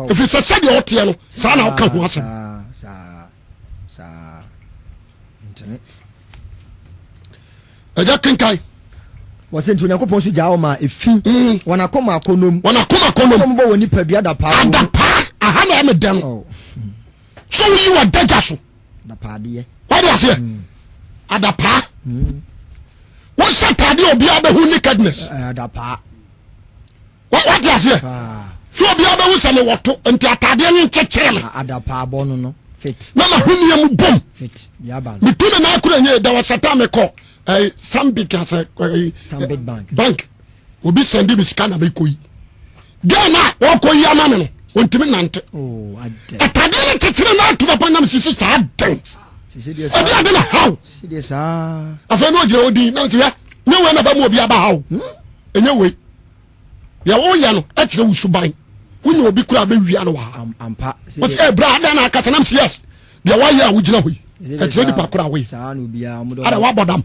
if you say the hotel no sa na o ka ho asa sa internet aja kinkai wase nti onyankopon so gyaa wo ma efi wona koma akonom mo bo woni padua da pa aha na me dem so you are danger so da pa de what do you say adapa what satade obi abehu nakedness adapa what do you say so obi abehu se me woto enti atade nyi kekere me adapa abono no fit na ma huni mu bom fit yaba me tuna na akura nye da wasata me ko Stanbic bank obi sendi bisika na be koyi Ghana wo koyi amame no ontimi nante atade ne kekere na atuba pa nam sisi sta adan odi ade na how afa no jira odi na nti ya nye we na ba mu obi aba how enye we ya wo ya no a kire wusuban wunye obi kura be wia no wa ampa was brother na akata nam yes dia wa ya wo jira hoyi a kire di pa kura we ada wa bodam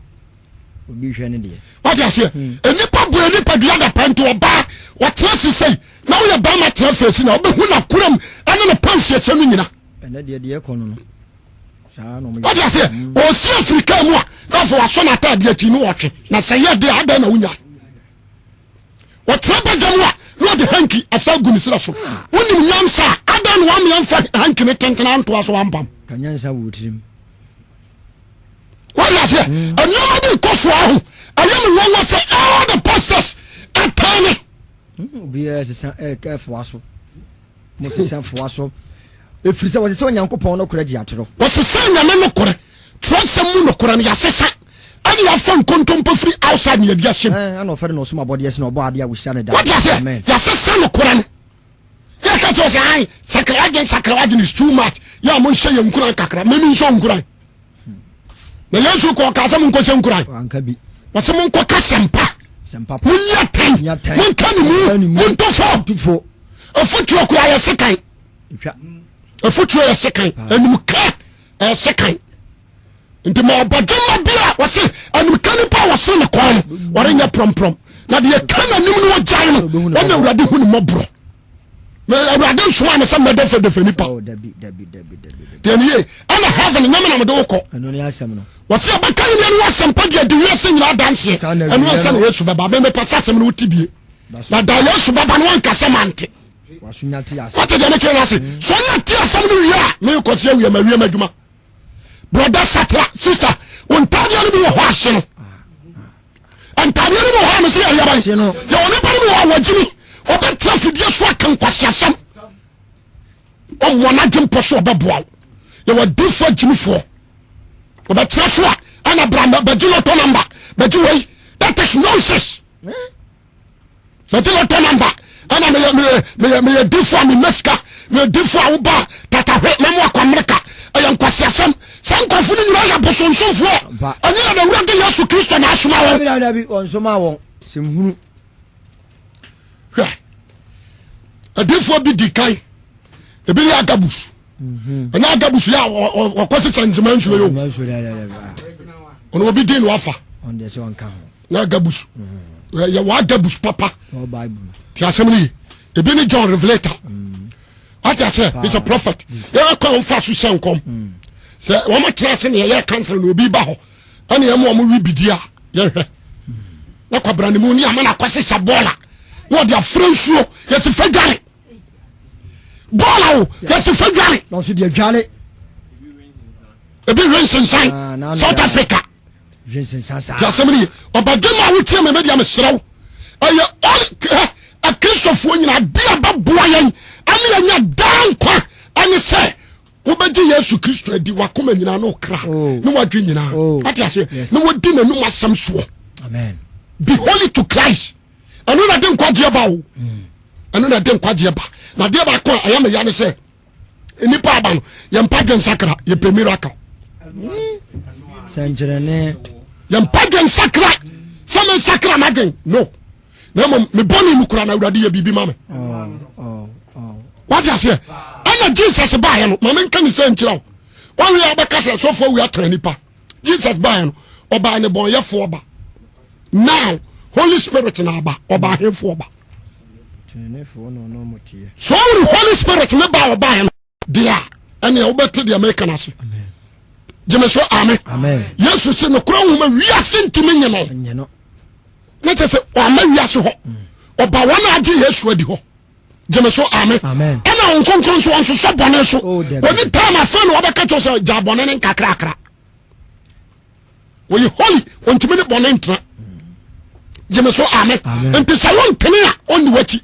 obi hwe ne de what you say enipa bu enipa dua da panto oba what you say na wo ya ba ma tra face na obehu na kuram ene ne pansi eche no nyina ene de ekono no saa no what you say o si Africa mu a na fo aso na ta de ati no wotwe na se ye de ada na wunya what raba jamu a no de hanki asagu ni sira so wonim nyansa ada no am yamfa hanki ne tenkena anto aso ampam kanyansa wotirim what you say anoma bi koso ahu ayam won say all the pastors atani obiya se careful aso mo se sanfo aso efiri se wo se onyankopon no kora gi atoro wo se nyame no kora tronsem mu no kora no ya sesa ana de ya fon kontompo free outside ne dia him ana ofere no so mabode yes na obo ade awusia ne da what you say ya sesa no koran ya ka to say ai sakrawagen is too much ya mo hye ye nkuran kakra me mi nso nkuran na yesu ko ka sam nko hye nkuran anka bi wase mo nko ka sempa mun ya tan mun kan mu mun to fo afutu okura ya sekan afutu ya sekan enum ka sekan nti ma obadema bia wase enum kan pa wase ne kon wore nya prom na de kan anim no wagyan no na awurade hu ne mobro me awurade so an se me defe nipa oh dabi de ne ana heaven nyama na me de woko eno ne asem no wase abaka ne no asem pa de wiase nyina danse eno ansa na yesu baba me pa sasem no tibie na da yesu baba no anka semante wasunya ti asem what de ne kire na se so nya ti asem no wi a me ko se wi ma adwuma brother satra sister on tadia no bi wo ahye no antadia no wo ha me se ya ba ya woni ba no wo wajimi obetra fidie so akan kwasiasam o mona dwempo so obeboa ya wa different jimifo obetra so ana branda bajilo to number bajiwei that is nonsense bajilo to number ana me different me meska me different uba tata hwe memo akwamreka ayan kwasiasam sankofu ni nyira ya bosonsofo anya na wurade Yesu Kristo na asoma won dabi onsoma won semhunu adefo bi dikai ebi ya agabus anya agabus ya okwose sanzima nsuo yo ono obi din wafa on de se wanka ho na agabus ya wa agabus papa no bible ti asem ebi ni John Revelator what I say he's a prophet ya come fast so come say wo ma trase ne ya cancel no obi ba ho ana ya mo wi bidia ya hwe na kwabra ne mu ni ama na kwase sabola no dia fransuo yes fedware bola o yes fedware no so dia dwale ebi wensensan South Africa wensensan sa ja semni obadema wo tie me media me serew aye all a Christopher nyina dia ba boa yen ani anya dan kwa ani se wobeji Yesu Kristo adi wakoma nyina no kra no wadwe nyina ati ase no wodi nanum asam so amen be holy to Christ anu na den kwaje ba wo anu na den kwaje ba na de ba ko ayam ya ne se enipa aba no ye mpa den sakra ye pe miracle sanjirane ye mpa den sakra sama sakra maden no na me boni mu kura na urade ye bibi mame what you say ana Jesus ba ya no mama nka ni se nkira wo wi abaka se so fo wi atra nipa Jesus ba ya no oba ne bon ye fo oba now Holy Spirit na aba oba he fo oba tenefo no motie so Holy Spirit ne ba oba ya no dia ene obete dia make na so amen jemeso amen Jesus se no kura homa wi asentimi nye no na tese o ama wi ase ho oba wana age Yesu adi ho jemeso amen ena onkonkron so onso so bone so woni time afa no obeka cho so ja bone ne kakrakra we holy ontimi ne bone ntra jemeso amen enti sa won tene a on wachi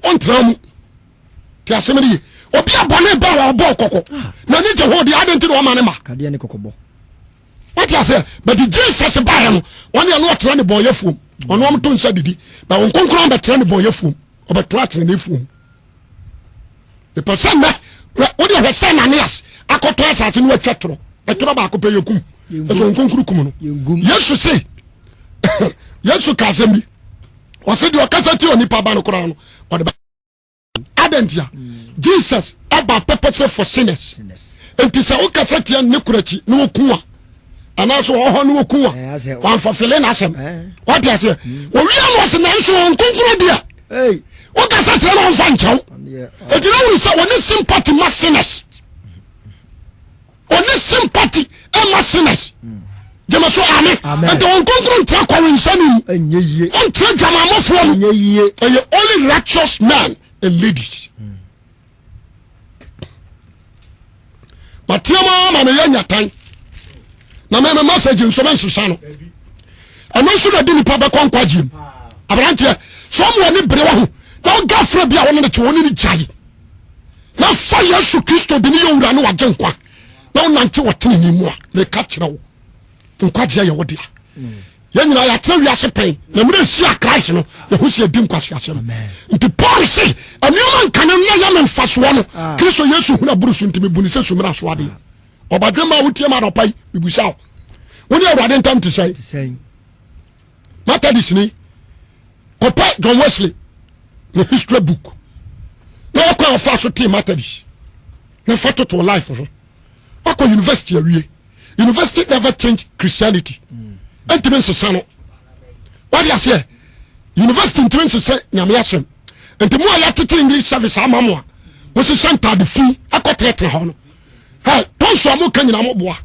on tra mu ti asemedi obi abone ba wa obo kokko na ni je ho di adenti no ma ne ma kade ne kokobo what you say but Jesus ba ya no woni anu otra ne bon yafuom ono am to nsa didi ba won konkron ba tra ne bon yafuom obetra tra ne fuom the person na wodi he say Ananias akoto asase no atwetro etro ba akope yekum eso nkonkuru kum no Yesu say Yesu kasembi o se di o kasa ti oni pa ba no kora no o de adentia Jesus about purpose for sinners enti se o kasa ti ne kurachi no oku a ana so ho no oku a wan for feeling asem what you say o wi am was na so nkonkuru dia hey o kasa ti no nfa nchaw e dira wo se woni sympathy ma sinners oni sympathy e ma sinners jemeso amen and on konkron tra kwa winsani enye on tra jama mofo enye only righteous men and ladies Matiama ma me yanya tan na me message nso men susano eno so da dini pa be konkwa jim abrantie so mo ni bere wa ho na gafra bia woni ne che woni ni jai na fa Yesu Kristo de ni yowura no waje nkwa na wonante wotene ni mu a me ka kire wo nkwa je ye wo dia yɛn nyinaa yɛatena wiase pɛn na mmerɛ hyia Christ no yɛho si adi nkwaseasɛm nti Paul se ɛnneɔma nkane no na yɛ me mfasoɔ no Kristo Yesu hunu aboro so ntimi bu ne sɛ sumira so ade ɔbadwe ma wotie ma anɔpa yi bibusa wo wone Awurade ntam te sɛe Methodist ni kɔpɛ John Wesley ne history book na wɔkɔ ɔfa so tee Methodist na fa toto life ho wakɔ university awie university never change Christianity ntimi nsesa no wade aseɛ university ntimi nsesa nyame asɛm nti mu a yɛtete English service ama mo a mosesa ntade fi akɔtenatena hɔ no tɔnso a moka nyina mo boa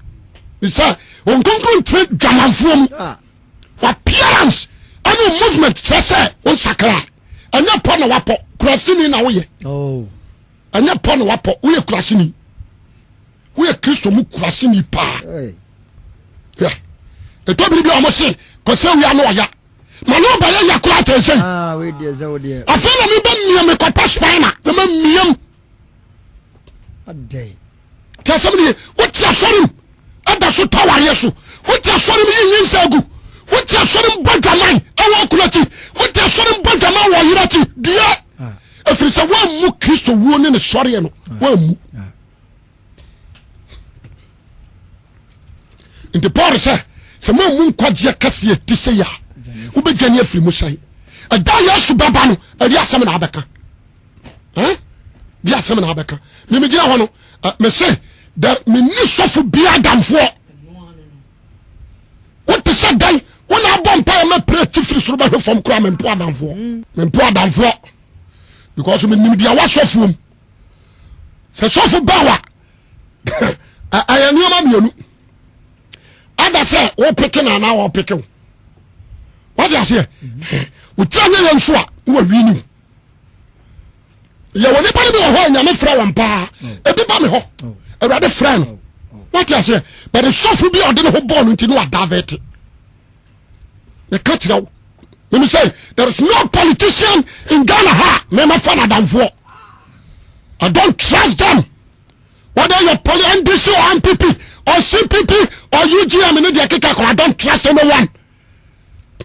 bisa ɔnkonkro ntimi dwamanfoɔ mu appearance ɛne movement kyerɛ sɛ wonsakra ɛnyɛ pɔ na wapɔ kurasini na woyɛ ɛnyɛ pɔ na wapɔ woyɛ kurasini woyɛ Kristo mu kurasini paa ɛtɔ biribi a ɔmo se kɔsɛ wia no ɔya ma ne ɔbɛyɛ ya kora atɛnsɛi afei na mebɛ mmia me kɔpɛ spina na ma mmiam kɛ sɛm ne ye wote asɔre m ɛda so tɔwareɛ so wote asɔre m yi nsa agu wote asɔre m bɔ dwaman ɛwɔ akona akyi wote asɔre m bɔ dwaman wɔ yera akyi deɛ ɛfiri sɛ woammu Kristo wuo ne ne sɔreɛ no woammu nti Paul sɛ moammu nkwagyeɛ kaseɛ ti sɛ yɛ a wobɛdwane afiri mu sɛe ɛda Yesu bɛba no ɛde asɛm na abɛka de asɛm na abɛka memegyina hɔ no mese menni sɔfo bia adamfoɔ wote sɛ dan wona abɔ mpa yɛ mɛprɛ ti firi soro bɛhwɛ fam koraa mempo adamfoɔ because menim deɛ wasɔfoɔ m sɛ sɔfo bawa ayɛ nneɔma mmienu ada sɛ wopeke na anaa wɔpeke wo wade aseɛ wotira nyɛ yɛ nso a wowawi ni yɛwɔ nipa no bi wɔ hɔ Nyame frɛ wɔn paa ebi ba me hɔ Awurade frɛ no wate aseɛ but sɔfo bi a ɔde ne ho bɔɔ no nti ne wadavɛte yɛka kyerɛ wo meme sɛ there is no politician in Ghana ha memafa no adamfoɔ I don't trust them whether you're NDC or MPP or CPP or UGM in India kika I don't trust anyone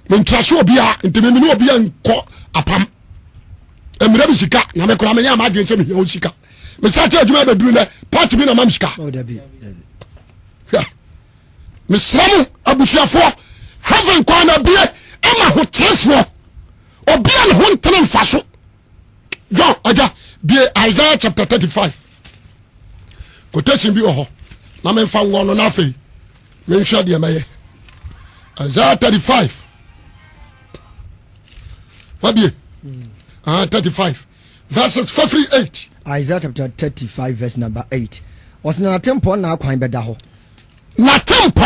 men trust obia nti me no obia nko apam emira bi sika na me kora me nya ma adwen se me hia sika me sa ta adwuma beduru na party bi na mam sika dabi me sramu abusuafo heaven kwa na bie ama ho trefo obia ne ho ntene mfaso John aja bie Isaiah chapter 35 quotation bi oho na me fa ngo no na afei me nhwa de maye Isaiah 35 what be 35 verses 58 Isaiah chapter 35 verse number 8 was na tempo na kwan beda ho na tempo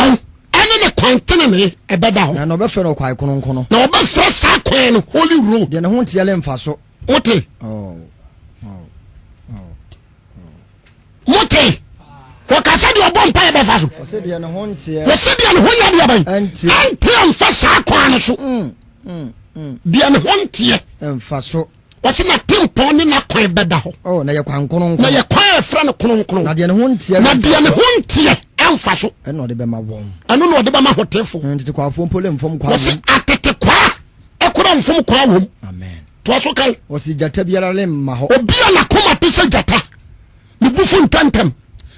ene ne kwan tene ne ebeda ho na obefre no kwan kono na obefre sa kwan no holy road de ne ho ntiele mfa so ote mote wakasa de obon pa ebefa so wose de ne ho ntie wose de ne ho nya de aban ante mfa sa kwan no so de ne ho ntie mfa so wose na tempo ne na kwan beda ho na ye kwan kono na ye kwan efra no kono na de ne ho ntie na de ne ho ntie emfa so eno de be ma won eno no de be ma hotefo ntete kwa fo mpole mfom kwa wose atete kwa ekura mfom kwa wom amen to aso kai wose jata biara le ma ho obia na koma te se jata ne bufu ntantem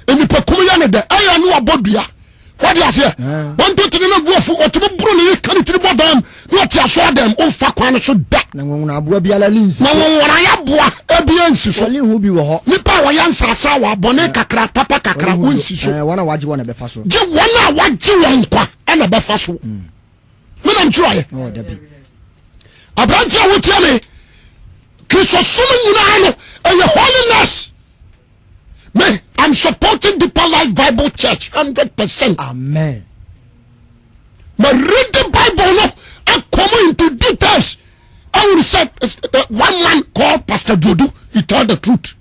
enipa kum ya ne de aya no abodua wadi ase wanto tene na buafu otimo buru ne kan tiri bodam no ti aso adam on fa kwan no so da na ngona aboa biara linsi na wona ya boa ebia nsi so wali hu bi wo ho nipa wo ya nsasa wa bone kakra papa kakra wonsi so wana waji wona be fa so je wona waji won kwa na be fa so me na mtwaye dabi abrantia wotia me Kristo sum nyina no e holiness me I'm supporting Deeper Life Bible Church 100%. Amen. But read the Bible no and come into details. I will say one man called Pastor Dodu, he told the truth.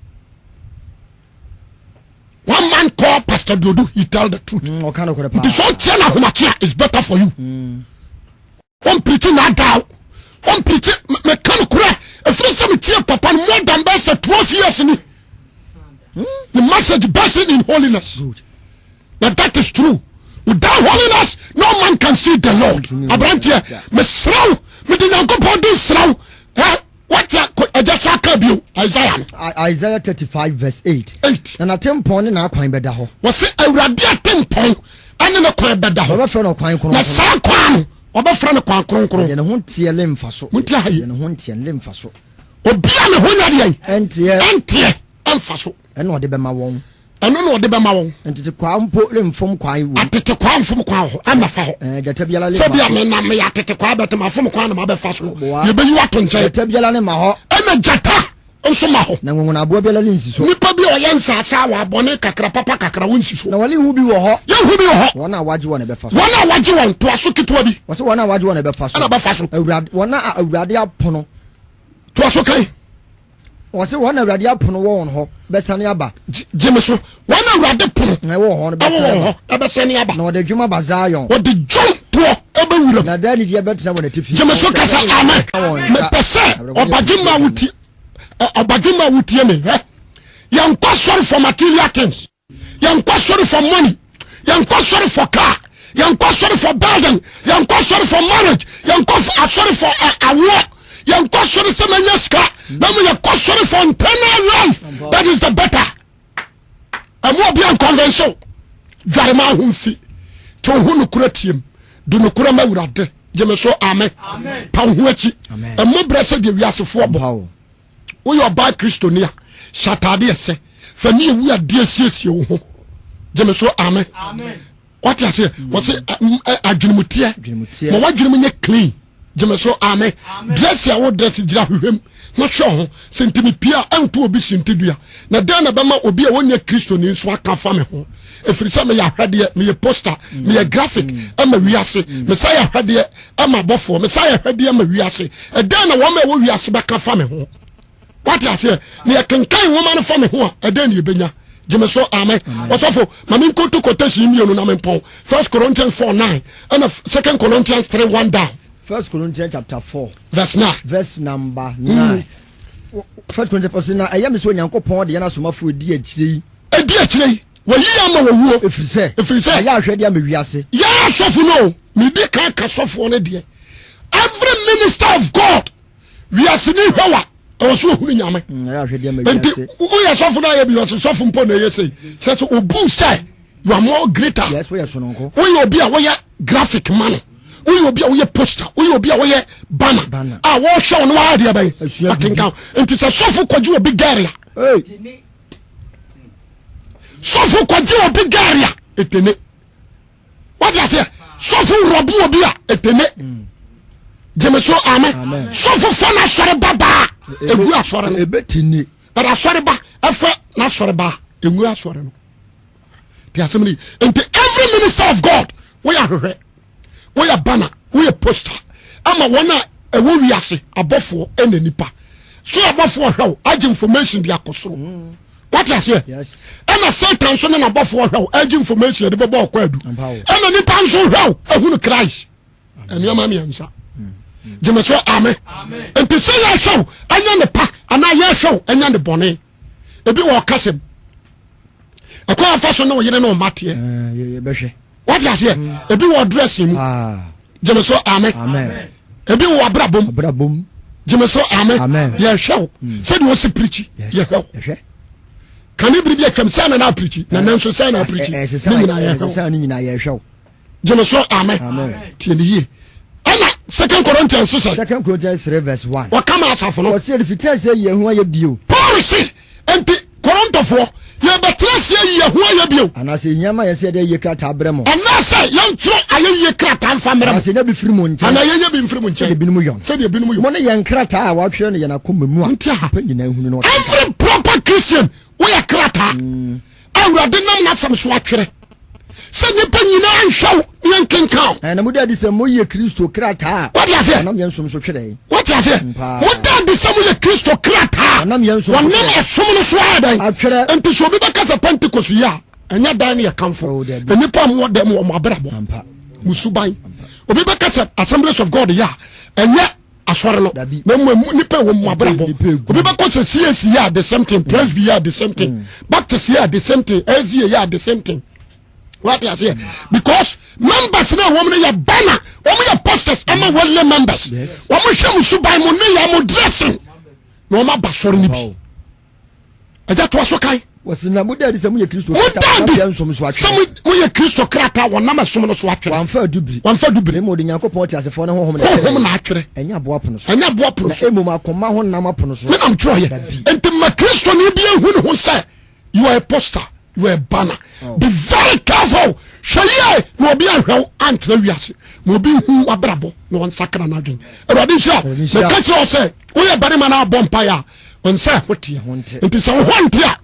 One man called Pastor Dodu, he told the truth. The so chena humachia is better for you. One preaching that down. One preaching me can kura. If you say me tia papa more than best 12 years in it. The message based in holiness. Good. Now that is true. without holiness no man can see the Lord. Abrantie me sraw me de Nyankopɔn de sraw. What just akabio Isaiah 35 verse 8. Na tempon na kwan bɛda hɔ. Wɔse awurade atempɔn ane ne kwan bɛda hɔ. Ɔbɛfrɛ no kwan kronkron. Na saa kwan ɔbɛfrɛ no kwan kronkron. Ne ho nteɛ le mfa so. Muntia hayi. Ne ho nteɛ le mfa so. Obia ne ho nya deɛ. Ɛnteɛ ɛmfa so. Ɛna ɔde bɛma wɔn. Ɛno na ɔde bɛma wɔn. Ntete kwa mpo le mfom kwan wo. Atete kwa mfom kwan hɔ amafa hɔ. Jata biala le. Sɛ bia me na me atete kwa bɛte ma fom kwan na ma bɛfa so. Ye bɛyi wato nkyɛn. Jata biala ne ma hɔ. Ɛna jata nso ma hɔ. Na ngwona aboa biala le nsi so. Nipa bi ɔyɛ nsasa wa abɔne kakra papa kakra wo nsi so. Na wale hu bi wɔ hɔ. Ye hu bi wɔ hɔ. Wɔna waje wɔn bɛfa so. Wɔna waje wɔn to aso ketewa bi. Wɔse wɔna waje wɔn bɛfa so. Ɛna bɛfa so. Awurade wɔna awurade apono. To aso kan. Wɔse wɔna awurade apono wɔ wɔn hɔ bɛsane aba. Jeme so wɔna awurade pono. Na wɔ hɔ no bɛsane aba. Ɛbɛsane aba. Na wɔde dwuma ba Zion. Wɔde dwom toɔ ɛbɛwura. Na da ni dia bɛtena wɔn atifi. Jeme so kasa amen. Me pese ɔbadwuma wuti. Ɔbadwuma wuti me. Yankɔ sorry for material things. Yankɔ sorry for money. Yankɔ sorry for car. Yankɔ sorry for building. Yankɔ sorry for marriage. Yankɔ sorry for award. Yankɔ sorry se manya ska. Na me yankɔ sorry for eternal life. That is the better. Amo bi an convention. Dwarema ho mfi. To hu no kura tiem. Do no kura mawurade. Jeme so amen. Pa ho achi. Amo brese de wiasefo bo. Wo yo ba Kristonia. Shatade ese. Fani ewu ade asiesie wo ho. Jeme so amen. What you say? Was it adwinmutie? Ma wadwinmu nye clean. Jeme so amen. Dress ya wo dress gira hwem. Na hwe ho sentimi pia anto obi sintidua. Na dan na bema obi a wonye Kristo ni nso aka fa me ho. Efiri se me ya hwede me ye poster, me ye graphic, ama wiase. Me sa ya hwede ama bofo, me sa ya hwede ama wiase. E dan na wo ma wo wiase baka fa me ho. What you say? Me kenkan woman fa me ho a dan ye benya. Jeme so amen. Osofo mami nkoto quotation mi onu na mempon. 1 Corinthians 4:9 and 2 Corinthians 3:1 down. 1 Corinthians chapter 4 verse 9. Verse number 9. 1 Corinthians na ayam so Nyankopon de na somafo di akire. Edi akire. Wo yi ama wo wuo. Efiri se aya ahwede am wiase. Ya sofo no. Me di kan ka sofo no de. Every minister of God wiase ni hwa also hunu nyame. Enti uya sofo na ye bi sofo mpo na ye sei. So obu say you are more greater. Yes, we are sononko. We obi a we graphic man. We obi a we poster. We obi a we banner. Ah, wo show no wa de ban. Akinkan. Enti se sofo kwaju obi garia. Hey. Sofo kwaju obi garia. Etene. What you say? Sofo robu obi a etene. Jeme so amen. Sofo fana sore baba. Egu asore no ebetini. But asore ba efe na asore ba egu asore no. The assembly into every minister of God we are hwehwe. We are banner, we are poster. Ama wana ewo wiase abofo ene nipa. So abofo hwew age information dia kosoro. What you say? Yes. Ena Satan so na abofo hwew age information de bebo akwadu. Ena nipa nso hwew ehunu Christ. Eni ama mi ansa. Jeme so amen. Enti se ya show anya ne pa ana ya show anya ne bone. Ebi wo kasem. Akwa fa so no yene no mate. Ye behwe. What you say? Ebi wo dressing mu. Jeme so amen. Ebi wo abrabom. Jeme so amen. Ya show. Se de wo se preach. Ya show. Kan ibri bi atwam se na preach. Na nanso se na preach. Ni na ya show. Jeme so amen. Tie ni ye. 2 Corinthians 2 Corinthians 3 verse 1. What come as of no? Was said if it tells you who are bio. Paul say, and Corinth of 4, you better say who are bio. And I say, Yama, I said, you cat abramo. And I say, young tro, I ye crat and family. I said, be free moon, and I been free moon, said Binuyon. Said you been money young crata, watch you and I come you know. Every proper Christian, we are crata. I would have not some swatcher. Say you pen you show young king cow. And I'm with this Moya Christo crata. What you say? I'm young some so today. What you say? What that be some of the Christo crata? And I'm young so one name as someone swag. And to show me back as a Pentecost, yeah. And not Daniel come for the Nippon what them or my brother. Musubai. Obi back at Assemblies of God, yeah. And yet aswarelo no nipa wo mo abrabo obi ba ko se CAC ya the same thing, Presby ya the same thing, Baptist ya the same thing, SDA ya the same thing. what you say because members na woman ya banner woman ya pastors ama wale members woman hwem suban mo ne ya mo dressing no ma ba sori ni bi aja to so kai wasina mudadi se mu ye Kristo krata some mu ye Kristo krata wonama som no so atwere wanfa dubri mo de Nyankopɔn ti asefo ne honhom na atwere enya boa pono so enya boa pono so emom akoma ho nam apono so me am tro ye enti ma Kristo ni bi ehu ne ho say you are a poster, you are a banner. Be very careful. Shaye no be ahwew antra wiase. No be hu abrabo no on sakra na dwen. Erode sha. Me catch you say, we are bari man na bompire. On say hotie. Enti say hontia.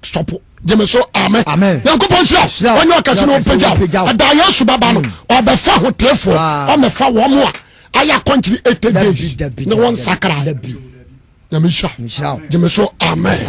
Stop. Jeme so amen. Yankopon sha. When you kase no peja. Ada Yesu baba no. Obefa hotefo. O mefa wo mo a. Aya continue 8 days. No one sakra. Na misha. Jeme so amen.